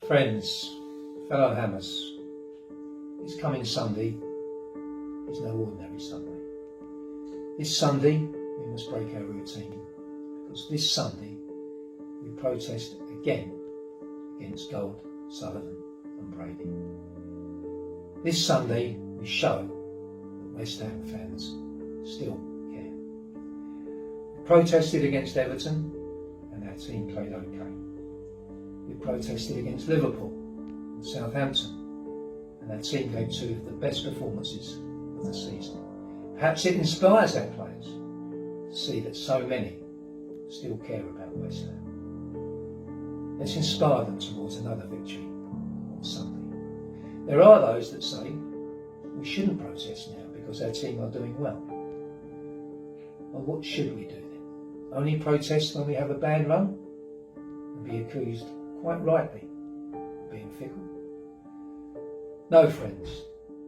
Friends, fellow hammers, this coming Sunday is no ordinary Sunday. This Sunday we must break our routine, because this Sunday we protest again against Gold, Sullivan and Brady. This Sunday we show that West Ham fans still care. We protested against Everton and our team played okay. We protested against Liverpool and Southampton and our team gave two of the best performances of the season. Perhaps it inspires our players to see that so many still care about West Ham. Let's inspire them towards another victory on Sunday. There are those that say we shouldn't protest now because our team are doing well. Well, what should we do then? Only protest when we have a bad run and be accused, quite rightly, of being fickle? No, friends,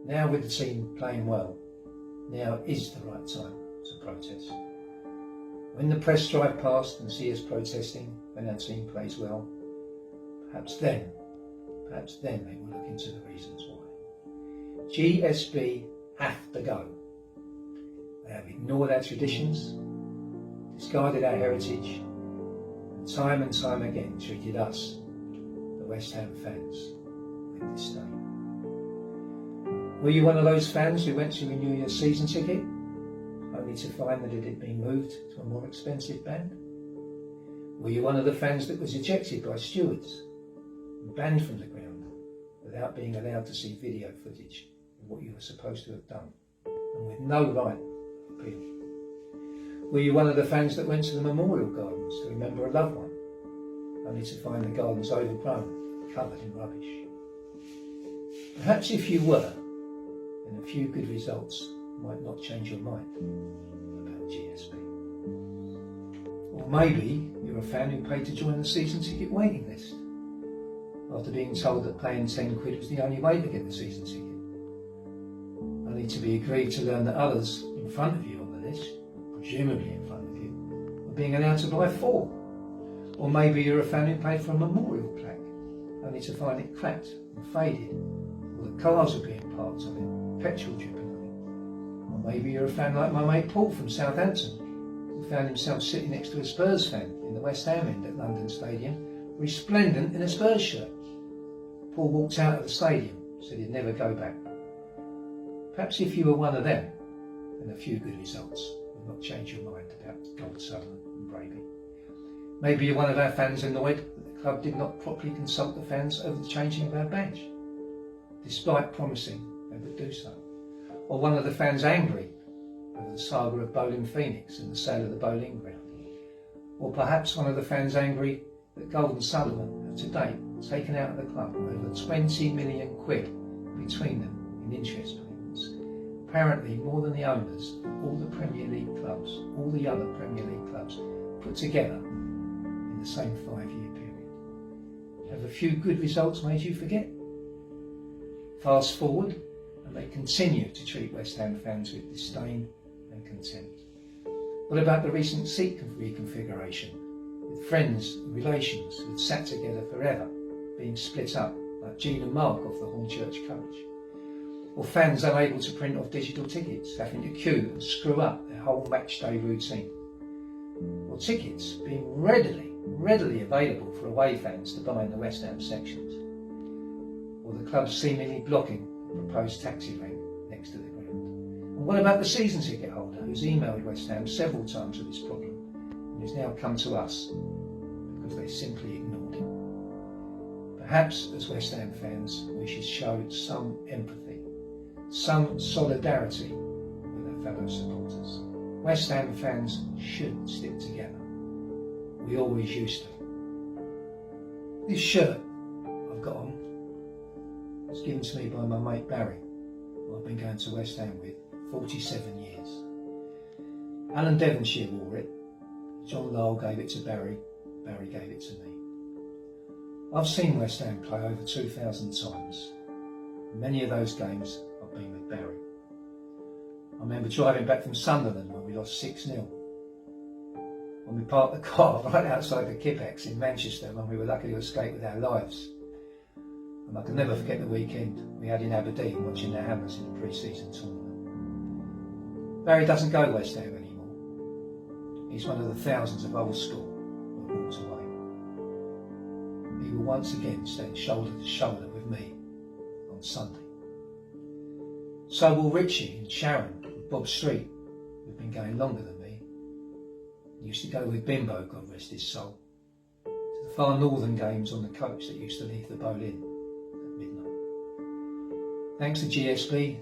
now with the team playing well, now is the right time to protest. When the press drive past and see us protesting when our team plays well, perhaps then they will look into the reasons why. GSB have to go. They have ignored our traditions, discarded our heritage, and time again treated us, the West Ham fans, with disdain. Were you one of those fans who went to renew your season ticket, only to find that it had been moved to a more expensive band? Were you one of the fans that was ejected by stewards and banned from the ground without being allowed to see video footage of what you were supposed to have done, and with no right of appeal? Were you one of the fans that went to the memorial gardens to remember a loved one, only to find the gardens overgrown, covered in rubbish? Perhaps if you were, then a few good results might not change your mind about GSB. Or maybe you're a fan who paid to join the season ticket waiting list after being told that paying £10 was the only way to get the season ticket, only to be aggrieved to learn that others in front of you on the list, presumably in front of you, were being allowed to buy 4. Or maybe you're a fan who paid for a memorial plaque, only to find it cracked and faded, or that cars were being parked on it, petrol dripping on it. Or maybe you're a fan like my mate Paul from Southampton, who found himself sitting next to a Spurs fan in the West Ham end at London Stadium, resplendent in a Spurs shirt. Paul walked out of the stadium, said he'd never go back. Perhaps if you were one of them, then a few good results will not change your mind about Gold, Sullivan and Brady. Maybe you're one of our fans annoyed that the club did not properly consult the fans over the changing of our badge, despite promising they would do so. Or one of the fans angry over the saga of Bowling Phoenix and the sale of the bowling ground. Or perhaps one of the fans angry that Gold and Sullivan have to date taken out of the club over £20 million between them in interest payments. Apparently more than the owners of all the Premier League clubs, all the other Premier League clubs put together in the same 5-year period. Have a few good results made you forget? Fast forward and they continue to treat West Ham fans with disdain and contempt. What about the recent seat reconfiguration, with friends and relations who had sat together forever being split up like Gene and Mark off the Hornchurch coach? Or fans unable to print off digital tickets, having to queue and screw up their whole match day routine? Or tickets being readily available for away fans to buy in the West Ham sections? Or the club seemingly blocking the proposed taxi rank next to the ground? And what about the season ticket holder who's emailed West Ham several times with this problem and who's now come to us because they simply ignored him? Perhaps as West Ham fans we should show some empathy, some solidarity with our fellow supporters. West Ham fans should stick together. We always used to. This shirt I've got on was given to me by my mate Barry, who I've been going to West Ham with 47 years. Alan Devonshire wore it, John Lyle gave it to Barry, Barry gave it to me. I've seen West Ham play over 2,000 times. Many of those games I've been with Barry. I remember driving back from Sunderland when we lost 6-0. When we parked the car right outside the Kipex in Manchester when we were lucky to escape with our lives. And I can never forget the weekend we had in Aberdeen watching the Hammers in the pre-season tournament. Barry doesn't go to West Ham anymore. He's one of the thousands of old school who have walked away. He will once again stand shoulder to shoulder with me on Sunday. So will Richie and Sharon and Bob Street, who've been going longer than me. He used to go with Bimbo, God rest his soul, to the far northern games on the coach that used to leave the Bowl Inn at midnight. Thanks to GSB,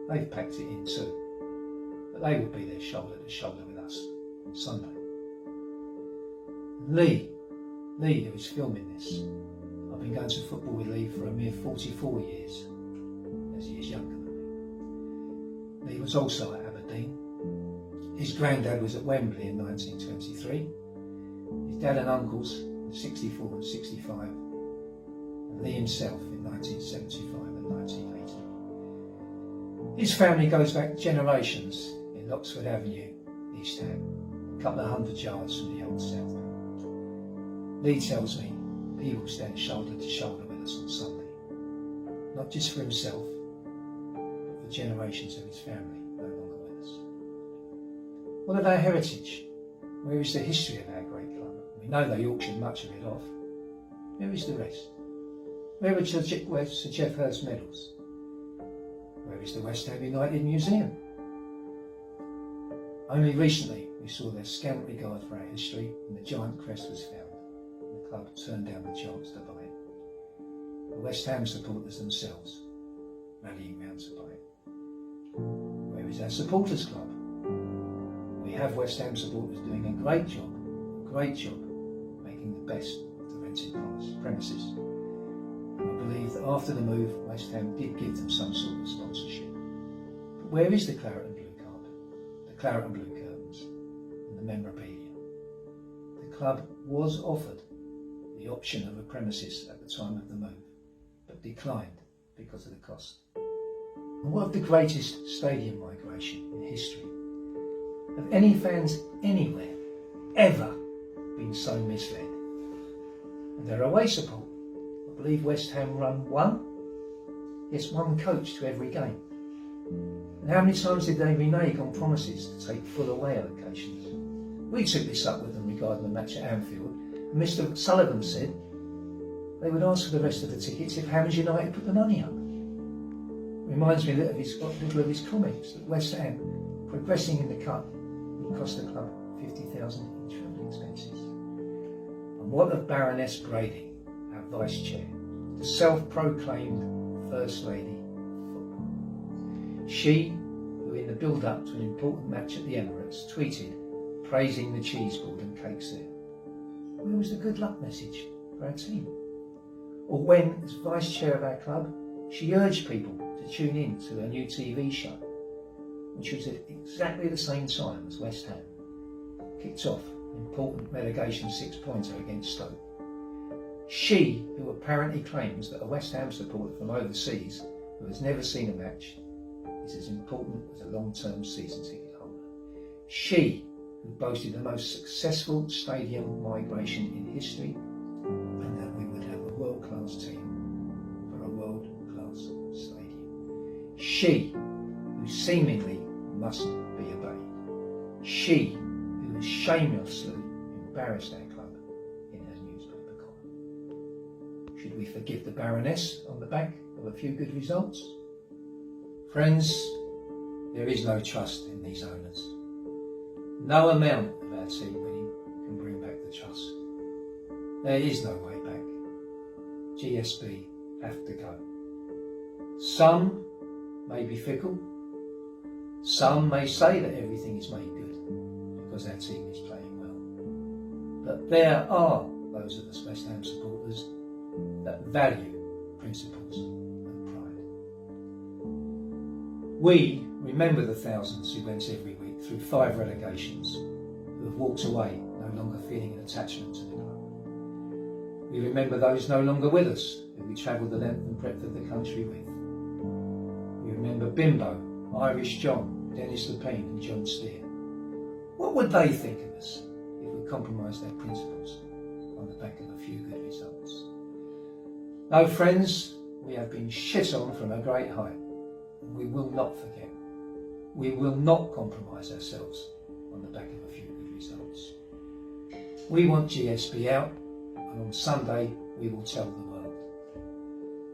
they've packed it in too, but they will be there shoulder to shoulder with us on Sunday. And Lee, who is filming this, I've been going to football with Lee for a mere 44 years, as he is younger than me. Lee was also at Aberdeen. His granddad was at Wembley in 1923. His dad and uncles in 64 and 65. And Lee himself in 1975 and 1980. His family goes back generations in Oxford Avenue, East Ham, a couple of 100 yards from the old South. Lee tells me he will stand shoulder to shoulder with us on Sunday, not just for himself, but for generations of his family no longer with us. What of our heritage? Where is the history of our great club? We know they auctioned much of it off. Where is the rest? Where are Sir Geoff Hurst's medals? Where is the West Ham United Museum? Only recently we saw their scant regard for our history and the giant crest was found. The club turned down the chance to buy it. The West Ham supporters themselves rallying round to buy it. Where is our supporters club? We have West Ham supporters doing a great job making the best of the rented premises. And I believe that after the move, West Ham did give them some sort of sponsorship. But where is the claret and blue carpet, the claret and blue curtains, and the memorabilia? The club was offered the option of a premises at the time of the move, but declined because of the cost. And what of the greatest stadium migration in history? Have any fans anywhere ever been so misled? And their away support, I believe West Ham run one coach to every game. And how many times did they renege on promises to take full away allocations? We took this up with them regarding the match at Anfield. Mr. Sullivan said they would ask for the rest of the tickets if Hammers United put the money up. Reminds me a little of his comments that West Ham progressing in the cup would cost the club 50,000 in travelling expenses. And what of Baroness Brady, our vice chair, the self-proclaimed First Lady of football? She, who in the build-up to an important match at the Emirates tweeted praising the cheese board and cakes there. Where was the good luck message for our team? Or when, as vice chair of our club, she urged people to tune in to her new TV show, which was at exactly the same time as West Ham kicked off an important relegation six-pointer against Stoke. She, who apparently claims that a West Ham supporter from overseas who has never seen a match is as important as a long-term season ticket holder. She, who boasted the most successful stadium migration in history, and that we would have a world-class team for a world-class stadium. She, who seemingly must be obeyed. She, who has shamelessly embarrassed our club in her newspaper column. Should we forgive the Baroness on the back of a few good results? Friends, there is no trust in these owners. No amount of our team winning can bring back the trust. There is no way back. GSB have to go. Some may be fickle. Some may say that everything is made good because our team is playing well. But there are those of us West Ham supporters that value principles and pride. We remember the thousands who went every week through 5 relegations, who have walked away no longer feeling an attachment to the club. We remember those no longer with us, who we travelled the length and breadth of the country with. We remember Bimbo, Irish John, Dennis Lepine and John Steer. What would they think of us if we compromised their principles on the back of a few good results? No, friends, we have been shit on from a great height. We will not forget. We will not compromise ourselves on the back of a few good results. We want GSB out, and on Sunday we will tell the world.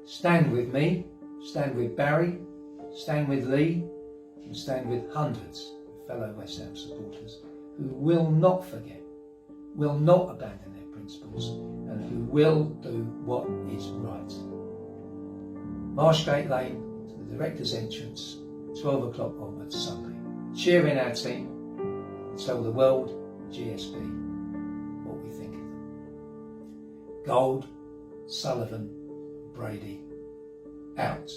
Stand with me, stand with Barry, stand with Lee, and stand with hundreds of fellow West Ham supporters who will not forget, will not abandon their principles, and who will do what is right. Marshgate Lane to the director's entrance, 12 o'clock onwards Sunday. Cheer in our team and tell the world, GSB, what we think of them. Gold, Sullivan, Brady, out.